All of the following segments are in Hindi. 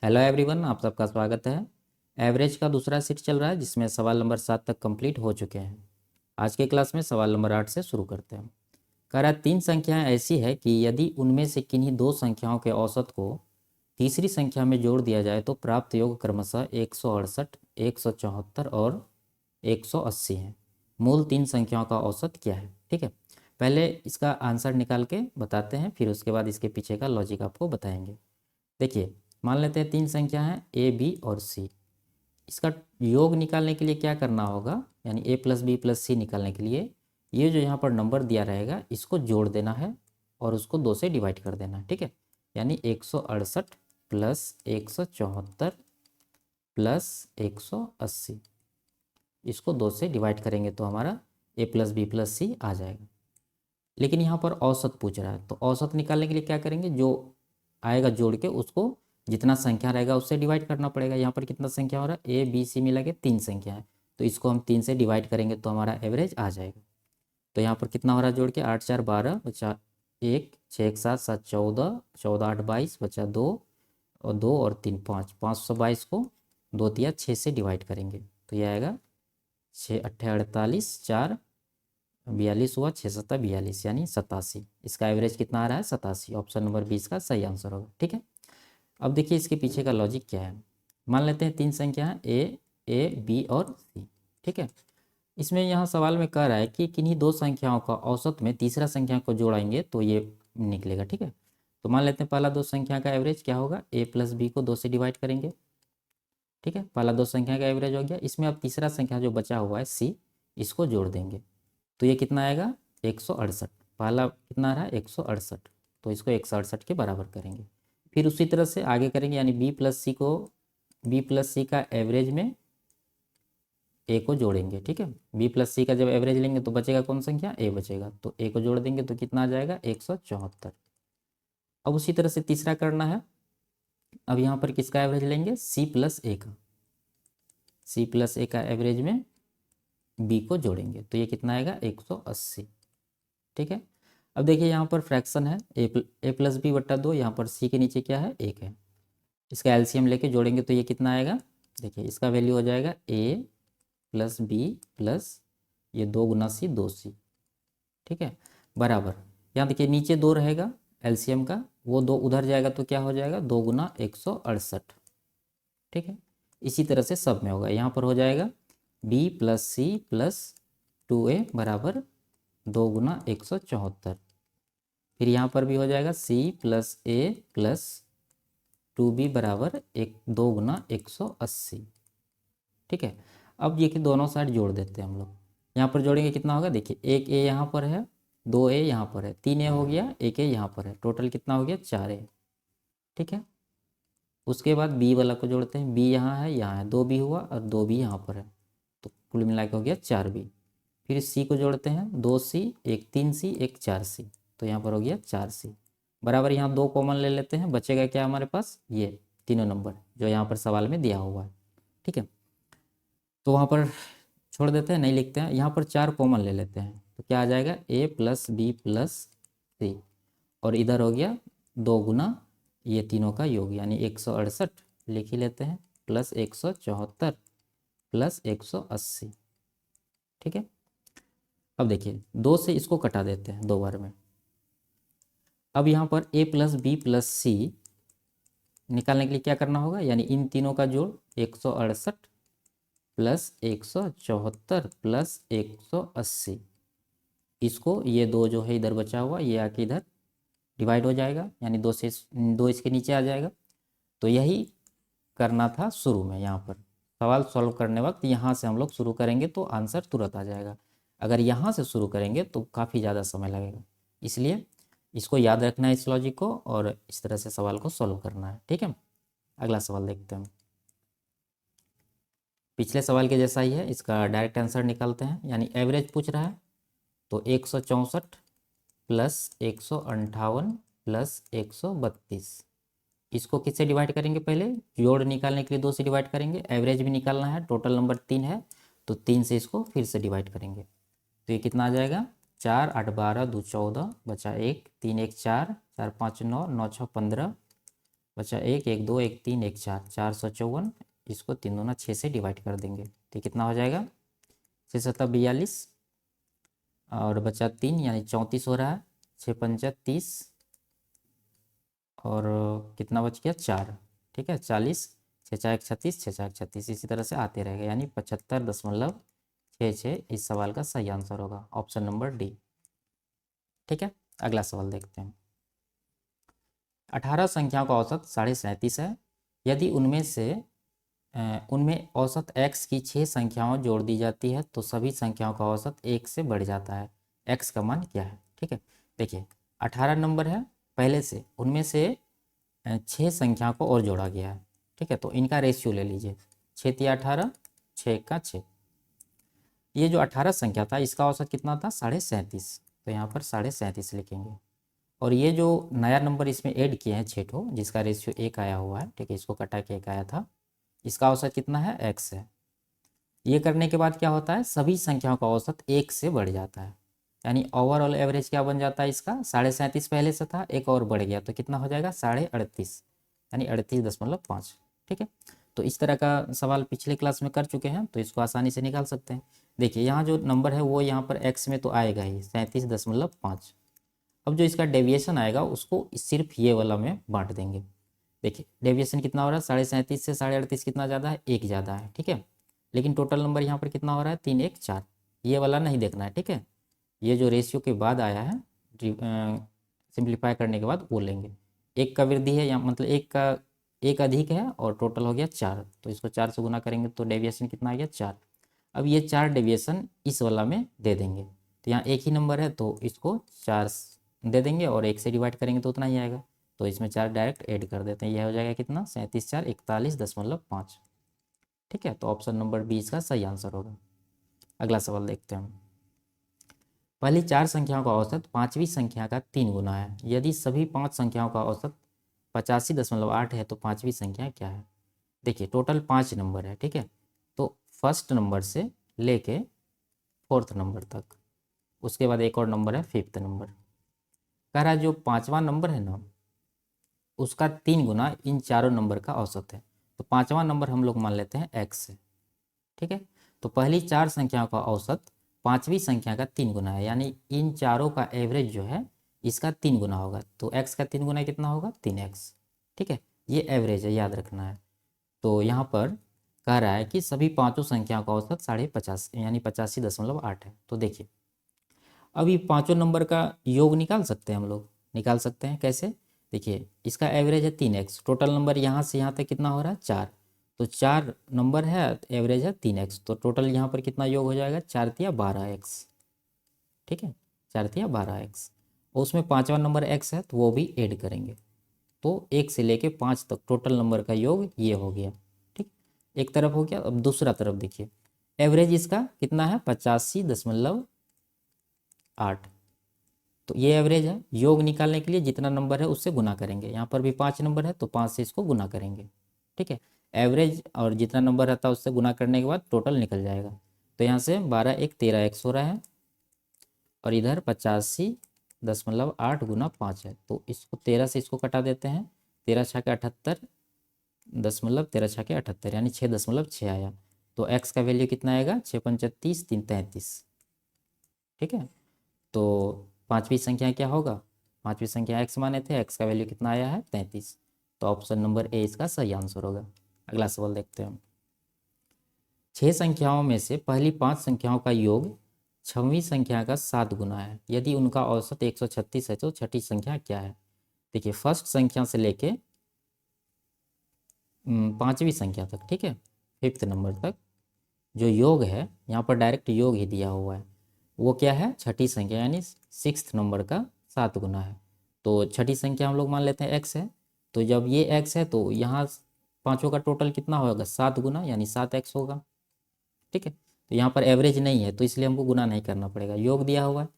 हेलो एवरीवन, आप सबका स्वागत है। एवरेज का दूसरा सेट चल रहा है जिसमें सवाल नंबर 7 तक कंप्लीट हो चुके हैं। आज के क्लास में सवाल नंबर 8 से शुरू करते हैं। कह रहा है तीन संख्याएं ऐसी है कि यदि उनमें से किन्हीं दो संख्याओं के औसत को तीसरी संख्या में जोड़ दिया जाए तो प्राप्त योग क्रमशः 168, 174 और 180 है। मूल तीन संख्याओं का औसत क्या है? ठीक है, पहले इसका आंसर निकाल के बताते हैं, फिर उसके बाद इसके पीछे का लॉजिक आपको बताएंगे। देखिए, मान लेते हैं तीन संख्या हैं ए बी और सी। इसका योग निकालने के लिए क्या करना होगा, यानी ए प्लस बी प्लस सी निकालने के लिए ये जो यहाँ पर नंबर दिया रहेगा इसको जोड़ देना है और उसको 2 से डिवाइड कर देना है। ठीक है, यानी 168 प्लस 174 प्लस 180, इसको 2 से डिवाइड करेंगे तो हमारा ए प्लस बी प्लस सी आ जाएगा। लेकिन यहाँ पर औसत पूछ रहा है, तो औसत निकालने के लिए क्या करेंगे, जो आएगा जोड़ के उसको जितना संख्या रहेगा उससे डिवाइड करना पड़ेगा। यहाँ पर कितना संख्या हो रहा है, ए बी सी मिला के 3 संख्या है, तो इसको हम 3 से डिवाइड करेंगे तो हमारा एवरेज आ जाएगा। तो यहाँ पर कितना हो रहा है जोड़ के, 8 4 12 बचा 1, 6 1 7 7 14, 14 8 22 बचा 2 और 2 और 3 5, 522 को 2 तिया 6 से डिवाइड करेंगे तो ये आएगा 6 8 48, 4 42 हुआ, 6 7 42 यानी 87। इसका एवरेज कितना आ रहा है, 87। ऑप्शन नंबर 20 का सही आंसर होगा। ठीक है, अब देखिए इसके पीछे का लॉजिक क्या है। मान लेते हैं तीन संख्या है ए बी और सी। ठीक है, इसमें यहाँ सवाल में कह रहा है कि किन्हीं दो संख्याओं का औसत में तीसरा संख्या को जोड़ेंगे तो ये निकलेगा। ठीक है, तो मान लेते हैं पहला दो संख्या का एवरेज क्या होगा, ए प्लस बी को 2 से डिवाइड करेंगे। ठीक है, पहला दो संख्या का एवरेज हो गया। इसमें अब तीसरा संख्या जो बचा हुआ है सी, इसको जोड़ देंगे तो ये कितना आएगा, 168। पहला कितना आ रहा है, 168, तो इसको 168 के बराबर करेंगे। फिर उसी तरह से आगे करेंगे, यानी बी प्लस सी को, बी प्लस सी का एवरेज में ए को जोड़ेंगे। ठीक है, बी प्लस सी का जब एवरेज लेंगे तो बचेगा कौन संख्या, ए बचेगा, तो ए को जोड़ देंगे तो कितना आ जाएगा, 174। अब उसी तरह से तीसरा करना है। अब यहाँ पर किसका एवरेज लेंगे, सी प्लस ए का, सी प्लस ए का एवरेज में बी को जोड़ेंगे तो ये कितना आएगा, 180। ठीक है, अब देखिए यहाँ पर फ्रैक्शन है ए प्लस बी बट्टा 2, यहाँ पर सी के नीचे क्या है, 1 है। इसका एलसीएम लेके जोड़ेंगे तो ये कितना आएगा, देखिए इसका वैल्यू हो जाएगा ए प्लस बी प्लस ये 2 गुना सी 2 सी। ठीक है, बराबर, यहाँ देखिए नीचे 2 रहेगा एलसीएम का, वो 2 उधर जाएगा तो क्या हो जाएगा, 2 गुना 168। ठीक है, इसी तरह से सब में होगा, यहाँ पर हो जाएगा B plus C plus 2a बराबर 2 गुना 174। फिर यहाँ पर भी हो जाएगा सी प्लस ए प्लस 2b बराबर 2 गुना 180। ठीक है, अब ये कि दोनों साइड जोड़ देते हैं हम लोग। यहाँ पर जोड़ेंगे कितना होगा, देखिए एक ए यहाँ पर है, 2a यहाँ पर है, 3a हो गया, एक ए यहाँ पर है, टोटल कितना हो गया, 4a। ठीक है, उसके बाद बी वाला को जोड़ते हैं, बी यहाँ है 2b हुआ और 2b यहाँ पर है, तो कुल मिला के हो गया 4b। फिर सी को जोड़ते हैं, 2c, एक 3c, एक 4c, तो यहाँ पर हो गया 4c बराबर। यहाँ 2 कॉमन ले लेते हैं, बचेगा क्या हमारे पास, ये तीनों नंबर जो यहाँ पर सवाल में दिया हुआ है। ठीक है, तो वहाँ पर छोड़ देते हैं, नहीं लिखते हैं, यहाँ पर 4 कॉमन ले लेते हैं तो क्या आ जाएगा, ए प्लस बी प्लस सी, और इधर हो गया 2 गुना ये तीनों का योग, यानी 168 लिख ही लेते हैं, प्लस 174 प्लस 180। ठीक है, अब देखिए 2 से इसको कटा देते हैं 2 बार में। अब यहाँ पर ए प्लस बी प्लस सी निकालने के लिए क्या करना होगा, यानी इन तीनों का जोड़ 168 प्लस 174 प्लस 180, इसको ये 2 जो है इधर बचा हुआ ये आके इधर डिवाइड हो जाएगा, यानी 2 से 2 इसके नीचे आ जाएगा। तो यही करना था शुरू में, यहाँ पर सवाल सॉल्व करने वक्त यहाँ से हम लोग शुरू करेंगे तो आंसर तुरंत आ जाएगा। अगर यहाँ से शुरू करेंगे तो काफ़ी ज़्यादा समय लगेगा, इसलिए इसको याद रखना है इस लॉजिक को, और इस तरह से सवाल को सॉल्व करना है। ठीक है, अगला सवाल देखते हैं। पिछले सवाल के जैसा ही है, इसका डायरेक्ट आंसर निकालते हैं, यानी एवरेज पूछ रहा है तो 164 प्लस 158 प्लस 132, इसको किससे डिवाइड करेंगे, पहले जोड़ निकालने के लिए 2 से डिवाइड करेंगे, एवरेज भी निकालना है, टोटल नंबर 3 है तो 3 से इसको फिर से डिवाइड करेंगे तो ये कितना आ जाएगा, 4 8 12 2 14 बचा 1, 3 1 4, 4 5 9, 9 6 15 बचा 1 1 2 1 3 1 4 454, इसको 3 दूना 6 से डिवाइड कर देंगे तो कितना हो जाएगा 6 7 42, और बचा 3 यानी 34 हो रहा है, 6 पंजा 30, और कितना बच गया 4, ठीक है 40, 6 4 36, 6 4 36, इसी तरह से आते रहेगा, यानी 75.66 इस सवाल का सही आंसर होगा, ऑप्शन नंबर डी। ठीक है, अगला सवाल देखते हैं। 18 संख्याओं का औसत 37.5 है। यदि उनमें औसत x की 6 संख्याओं जोड़ दी जाती है तो सभी संख्याओं का औसत 1 से बढ़ जाता है, x का मान क्या है। ठीक है, देखिए 18 नंबर है पहले से, उनमें से 6 संख्या को और जोड़ा गया है। ठीक है, तो इनका रेशियो ले लीजिए, 6 तिया 18, 6 का 6। ये जो 18 संख्या था इसका औसत कितना था 37.5, तो यहाँ पर 37.5 लिखेंगे। और ये जो नया नंबर इसमें ऐड किए हैं 6 ठो, जिसका रेशियो 1 आया हुआ है, ठीक है, इसको कटा के 1 आया था, इसका औसत कितना है x है। ये करने के बाद क्या होता है, सभी संख्याओं का औसत 1 से बढ़ जाता है, यानी ओवरऑल एवरेज क्या बन जाता है इसका 37.5 पहले से था, एक और बढ़ गया तो कितना हो जाएगा 38.5, यानी 38.5। ठीक है, तो इस तरह का सवाल पिछले क्लास में कर चुके हैं, तो इसको आसानी से निकाल सकते हैं। देखिए यहाँ जो नंबर है वो यहाँ पर एक्स में तो आएगा ही 37.5। अब जो इसका डेविएशन आएगा उसको सिर्फ ये वाला में बांट देंगे। देखिए डेविएशन कितना हो रहा है 37.5 से 38.5 कितना ज़्यादा है, 1 ज़्यादा है। ठीक है, लेकिन टोटल नंबर यहाँ पर कितना हो रहा है 3 1 4, ये वाला नहीं देखना है। ठीक है, ये जो रेशियो के बाद आया है सिंप्लीफाई करने के बाद वो लेंगे। एक का वृद्धि है या मतलब एक अधिक है और टोटल हो गया 4, तो इसको 4 से गुना करेंगे तो डेविएशन कितना आ गया 4। अब ये 4 डेविएशन इस वाला में दे देंगे, तो यहाँ एक ही नंबर है तो इसको 4 दे देंगे और 1 से डिवाइड करेंगे तो उतना ही आएगा, तो इसमें 4 डायरेक्ट ऐड कर देते हैं, यह हो जाएगा कितना 37 4 41.5। ठीक है, तो ऑप्शन नंबर बी इसका सही आंसर होगा। अगला सवाल देखते हैं। पहली 4 संख्याओं का औसत 5वीं संख्या का 3 गुना है। यदि सभी 5 संख्याओं का औसत 85.8 है तो 5वीं संख्या क्या है। देखिए टोटल 5 नंबर है। ठीक है, तो फर्स्ट नंबर से लेके 4th नंबर तक, उसके बाद एक और नंबर है 5th नंबर। कह रहा है जो 5वां नंबर है ना उसका 3 गुना इन चारों नंबर का औसत है, तो 5वां नंबर हम लोग मान लेते हैं x है। ठीक है, तो पहली 4 संख्याओं का औसत 5वीं संख्या का 3 गुना है, यानी इन चारों का एवरेज जो है इसका 3 गुना होगा, तो x का 3 गुना कितना होगा 3x। ठीक है, ये एवरेज है, याद रखना है। तो यहाँ पर कह रहा है कि सभी पाँचों संख्याओं का औसत 50.5 यानी 85.8 है। तो देखिए अब ये पाँचों नंबर का योग निकाल सकते हैं हम लोग, निकाल सकते हैं कैसे। देखिए इसका एवरेज है 3x, टोटल नंबर यहाँ से यहाँ तक कितना हो रहा है 4, तो 4 नंबर है एवरेज है 3x, तो टोटल यहाँ पर कितना योग हो जाएगा 4 तिया 12x। ठीक है, 4 तिया 12x, और उसमें 5वां नंबर x है तो वो भी ऐड करेंगे, तो 1 से लेके 5 तक टोटल नंबर का योग ये हो गया। ठीक, एक तरफ हो गया। अब दूसरा तरफ देखिए एवरेज इसका कितना है 85.8, तो ये एवरेज है। योग निकालने के लिए जितना नंबर है उससे गुना करेंगे, यहाँ पर भी 5 नंबर है तो 5 से इसको गुना करेंगे। ठीक है, एवरेज और जितना नंबर रहता है उससे गुना करने के बाद टोटल निकल जाएगा, तो यहाँ से 12 1 13x हो रहा है, और इधर 85.8 गुना 5 है, तो इसको 13 से इसको कटा देते हैं, 13 छः के 78 13 छः के 78 यानी 6.6 आया, तो x का वैल्यू कितना आएगा 6 पंचा 30 3 33। ठीक है, तो 5वीं संख्या क्या होगा, 5वीं संख्या x माने थे, x का वैल्यू कितना आया है 33, तो ऑप्शन नंबर ए इसका सही आंसर होगा। अगला सवाल देखते हैं। 6 संख्याओं में से पहली 5 संख्याओं का योग 6वीं संख्या का 7 गुना है। यदि उनका औसत 136 है तो छठी संख्या क्या है। देखिए फर्स्ट संख्या से लेके 5वीं संख्या तक, ठीक है 5th नंबर तक जो योग है, यहाँ पर डायरेक्ट योग ही दिया हुआ है, वो क्या है छठी संख्या यानी 6th नंबर का 7 गुना है। तो छठी संख्या हम लोग मान लेते हैं x है, तो जब ये x है तो यहाँ पाँचों का टोटल कितना होगा 7 गुना यानी 7x होगा। ठीक है, तो यहाँ पर एवरेज नहीं है तो इसलिए हमको गुना नहीं करना पड़ेगा, योग दिया हुआ है।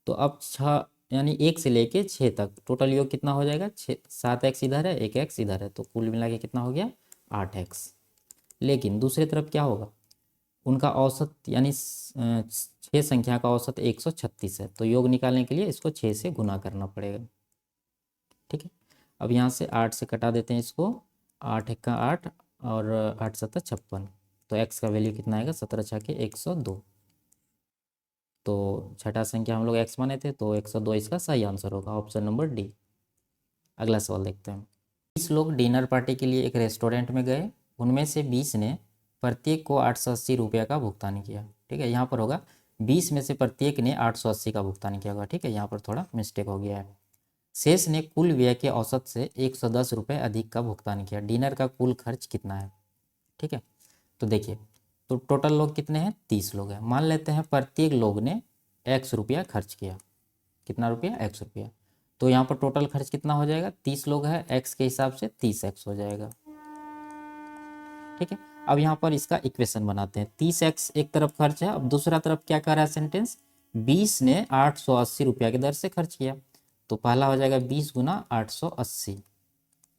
तो अब 6 यानी 1 से लेके 6 तक टोटल योग कितना हो जाएगा 7x इधर है 1x इधर है, तो कुल मिला के कितना हो गया 8x। लेकिन दूसरी तरफ क्या होगा, उनका औसत यानी 6 संख्या का औसत 136 है, तो योग निकालने के लिए इसको 6 से गुना करना पड़ेगा। ठीक है, अब यहाँ से 8 से कटा देते हैं इसको, 8 1 का 8 और 8 7 56। तो x का वैल्यू कितना आएगा, 17 छके 102। तो छठा संख्या हम लोग x माने थे, तो 102 इसका सही आंसर होगा, ऑप्शन नंबर डी। अगला सवाल देखते हैं। 20 लोग डिनर पार्टी के लिए एक रेस्टोरेंट में गए। उनमें से 20 ने प्रत्येक को 880 रुपये का भुगतान किया। ठीक है, यहाँ पर होगा 20 में से प्रत्येक ने 880 का भुगतान किया होगा। ठीक है, यहाँ पर थोड़ा मिस्टेक हो गया है। शेष ने कुल व्यय के औसत से 110 रुपये अधिक का भुगतान किया। डिनर का कुल खर्च कितना है? ठीक है, तो देखिए, तो टोटल लोग कितने हैं, 30 लोग हैं। मान लेते हैं प्रत्येक लोग ने x रुपया खर्च किया। कितना रुपया, x रुपया। तो यहाँ पर टोटल खर्च कितना हो जाएगा, 30 लोग हैं, x के हिसाब से 30x हो जाएगा। ठीक है, अब यहाँ पर इसका इक्वेशन बनाते हैं। 30x एक तरफ खर्च है, अब दूसरा तरफ क्या कह रहा है सेंटेंस, 20 ने 880 रुपया की दर से खर्च किया। तो पहला हो जाएगा 20 गुना 880,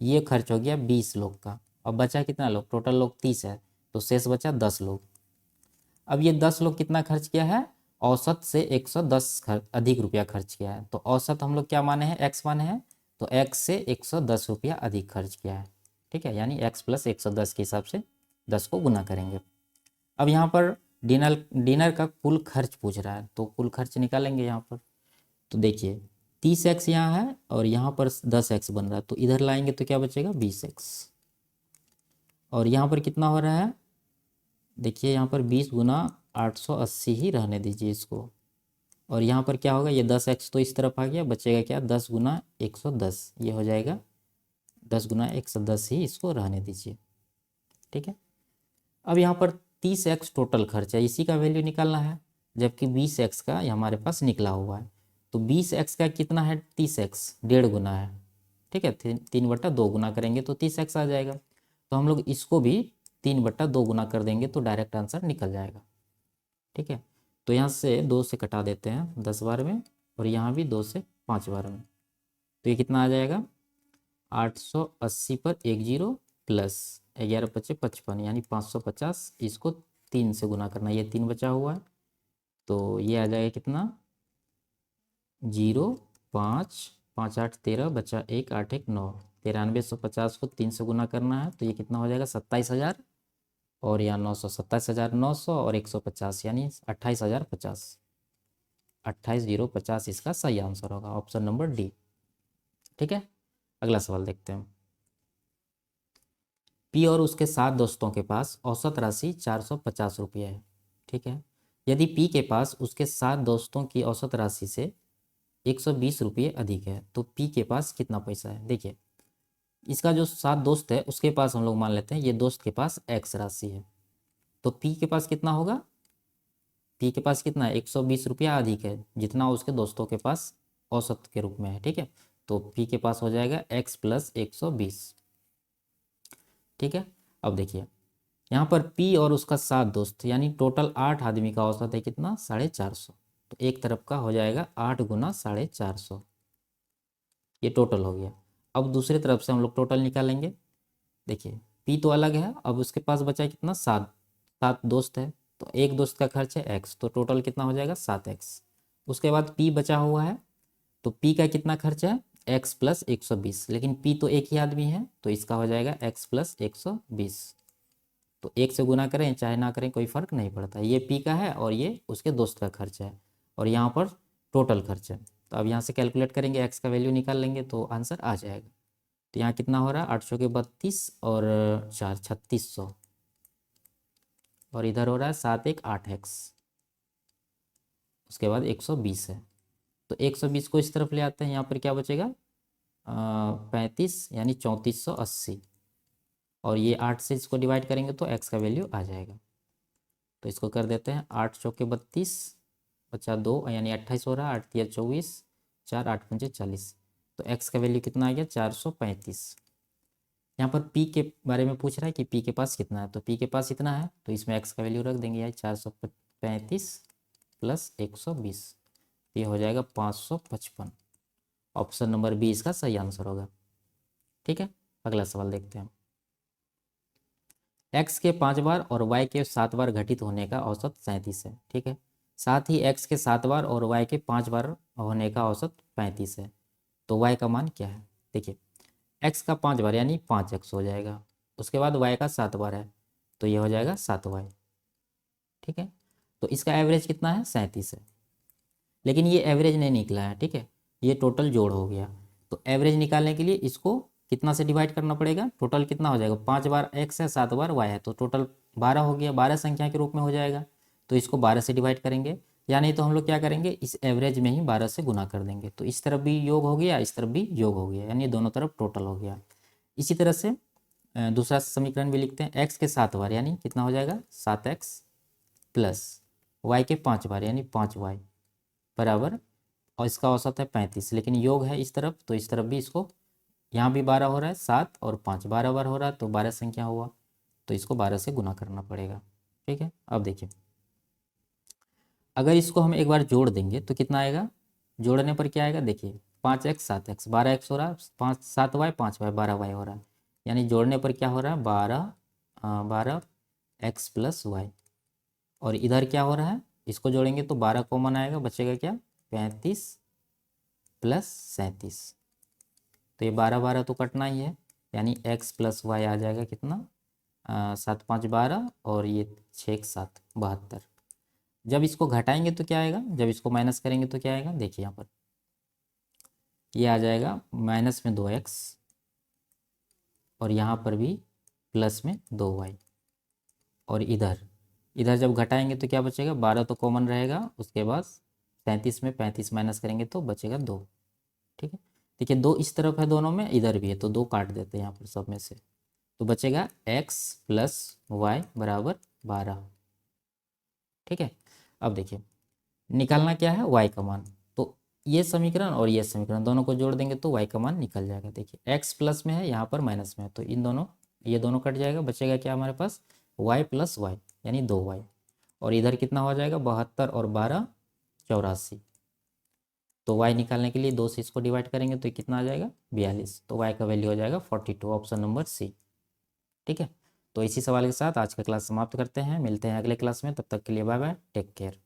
ये खर्च हो गया 20 लोग का। अब बचा कितना लोग, टोटल लोग 30 है, तो शेष बचा 10 लोग। अब ये 10 लोग कितना खर्च किया है, औसत से 110 अधिक रुपया खर्च किया है। तो औसत हम लोग क्या माने हैं, x माने हैं, तो x से 110 रुपया अधिक खर्च किया है। ठीक है, यानी x प्लस 110 के हिसाब से 10 को गुना करेंगे। अब यहाँ पर डिनर का कुल खर्च पूछ रहा है, तो कुल खर्च निकालेंगे यहाँ पर। तो देखिए 30x यहाँ है और यहाँ पर 10x बन रहा है, तो इधर लाएंगे तो क्या बचेगा, 20x। और यहाँ पर कितना हो रहा है, देखिए यहाँ पर 20 गुना 880 ही रहने दीजिए इसको। और यहाँ पर क्या होगा, ये 10x तो इस तरफ आ गया, बचेगा क्या, 10 गुना 110, ये हो जाएगा 10 गुना 110 ही इसको रहने दीजिए। ठीक है, अब यहाँ पर 30x टोटल खर्च है, इसी का वैल्यू निकालना है, जबकि 20x का हमारे पास निकला हुआ है। तो 20x का कितना है, 30x 1.5 गुना है। ठीक है, 3/2 गुना करेंगे तो 30x आ जाएगा। तो हम लोग इसको भी 3/2 गुना कर देंगे तो डायरेक्ट आंसर निकल जाएगा। ठीक है, तो यहाँ से 2 से कटा देते हैं 10 बार में, और यहाँ भी 2 से 5 बार में। तो ये कितना आ जाएगा, 880 पर 1 जीरो प्लस 11 पचे 55, यानी 550। इसको 3 से गुना करना, ये 3 बचा हुआ है, तो ये आ जाएगा कितना, 0 5 5 8 13 बचा 1 8 1 9, 9350 को 3 से गुना करना है, तो ये कितना हो जाएगा, 27,000। और यहाँ 900, 27,900 और 150, यानी 28,050। 28,050 इसका सही आंसर होगा, ऑप्शन नंबर डी। ठीक है, अगला सवाल देखते हैं। पी और उसके 7 दोस्तों के पास औसत राशि 450 रुपये है। ठीक है, यदि पी के पास उसके 7 दोस्तों की औसत राशि से 120 रुपये अधिक है, तो पी के पास कितना पैसा है। देखिए, इसका जो 7 दोस्त है उसके पास हम लोग मान लेते हैं ये दोस्त के पास x राशि है, तो पी के पास कितना होगा, पी के पास कितना है, 120 रुपया अधिक है, जितना उसके दोस्तों के पास औसत के रूप में है। ठीक है, तो पी के पास हो जाएगा x प्लस 120। ठीक है, अब देखिए यहाँ पर पी और उसका 7 दोस्त, यानी टोटल 8 आदमी का औसत है कितना, 450। तो एक तरफ का हो जाएगा 8 गुना 450, ये टोटल हो गया। अब दूसरी तरफ से हम लोग टोटल निकालेंगे। देखिए पी तो अलग है, अब उसके पास बचा है कितना, 7। 7 दोस्त है, तो एक दोस्त का खर्च है x, तो टोटल कितना हो जाएगा, 7x। उसके बाद पी बचा हुआ है, तो पी का कितना खर्च है, x प्लस 120, लेकिन पी तो एक ही आदमी है, तो इसका हो जाएगा x प्लस 120। तो एक से गुना करें चाहे ना करें कोई फ़र्क नहीं पड़ता, ये पी का है और ये उसके दोस्त का खर्च है, और यहाँ पर टोटल खर्च है। तो अब यहाँ से कैलकुलेट करेंगे, एक्स का वैल्यू निकाल लेंगे तो आंसर आ जाएगा। तो यहाँ कितना हो रहा है, 800 के 32 और 4 3600, और इधर हो रहा है 7 1 8x, उसके बाद 120 है। तो 120 को इस तरफ ले आते हैं, यहाँ पर क्या बचेगा, 35, यानी 3480, और ये 8 से इसको डिवाइड करेंगे तो x का वैल्यू आ जाएगा। तो इसको कर देते हैं, 8 चौके 32 बचा 2, यानी 28 हो रहा है, 8 तिया 24, 4 8 पंजे 40। तो x का वैल्यू कितना आ गया, 435। यहाँ पर p के बारे में पूछ रहा है कि p के पास कितना है, तो p के पास इतना है, तो इसमें x का वैल्यू रख देंगे, यानी 435 प्लस 120, ये हो जाएगा 555। ऑप्शन नंबर बी इसका सही आंसर होगा। ठीक है, अगला सवाल देखते हैं। x के 5 बार और y के 7 बार घटित होने का औसत 37 है। ठीक है, साथ ही x के 7 बार और y के 5 बार होने का औसत 35 है, तो y का मान क्या है। देखिए x का 5 बार यानी 5x हो जाएगा। उसके बाद y का 7 बार है तो ये हो जाएगा 7y। ठीक है, तो इसका एवरेज कितना है 37 है, लेकिन ये एवरेज नहीं निकला है। ठीक है, ये टोटल जोड़ हो गया। तो एवरेज निकालने के लिए इसको कितना से डिवाइड करना पड़ेगा, टोटल कितना हो जाएगा, 5 बार x है 7 बार y है तो टोटल 12 हो गया, 12 संख्या के रूप में हो जाएगा। तो इसको 12 से डिवाइड करेंगे, या नहीं तो हम लोग क्या करेंगे, इस एवरेज में ही 12 से गुना कर देंगे। तो इस तरफ भी योग हो गया, इस तरफ भी योग हो गया, यानी दोनों तरफ टोटल हो गया। इसी तरह से दूसरा समीकरण भी लिखते हैं, x के 7 बार यानी कितना हो जाएगा 7x प्लस y के 5 बार यानी 5y बराबर, और इसका औसत है 35, लेकिन योग है इस तरफ तो इस तरफ भी इसको, यहाँ भी 12 हो रहा है, 7 और 5 12 बार हो रहा है तो 12 संख्या हुआ, तो इसको 12 से गुना करना पड़ेगा। ठीक है, अब देखिए अगर इसको हम एक बार जोड़ देंगे तो कितना आएगा, जोड़ने पर क्या आएगा देखिए, 5x 7x 12x हो रहा है, 7y 5y 12y हो रहा है, यानी जोड़ने पर क्या हो रहा है 12x प्लस वाई। और इधर क्या हो रहा है, इसको जोड़ेंगे तो 12 कॉमन आएगा, बचेगा क्या 35 प्लस 37। तो ये 12 12 तो कटना ही है, यानी x प्लस वाई आ जाएगा कितना 7 5 12 और ये 6 7 72। जब इसको घटाएंगे तो क्या आएगा, जब इसको माइनस करेंगे तो क्या आएगा, देखिए यहाँ पर ये आ जाएगा माइनस में 2x और यहाँ पर भी प्लस में 2y। और इधर इधर जब घटाएंगे तो क्या बचेगा, 12 तो कॉमन रहेगा, उसके बाद 37 में 35 माइनस करेंगे तो बचेगा 2। ठीक है, देखिए 2 इस तरफ है, दोनों में इधर भी है तो 2 काट देते हैं यहाँ पर सब में से, तो बचेगा x प्लस वाई बराबर 12। ठीक है, अब देखिए निकालना क्या है y का मान, तो ये समीकरण और ये समीकरण दोनों को जोड़ देंगे तो y का मान निकल जाएगा। देखिए x प्लस में है, यहाँ पर माइनस में है, तो इन दोनों ये दोनों कट जाएगा, बचेगा क्या हमारे पास y प्लस वाई यानी 2y। और इधर कितना हो जाएगा 72 और 12 84। तो y निकालने के लिए 2 से इसको डिवाइड करेंगे तो कितना आ जाएगा 42, तो y का वैल्यू हो जाएगा 42, ऑप्शन नंबर सी। ठीक है, तो इसी सवाल के साथ आज का क्लास समाप्त करते हैं, मिलते हैं अगले क्लास में, तब तक के लिए बाय बाय, टेक केयर।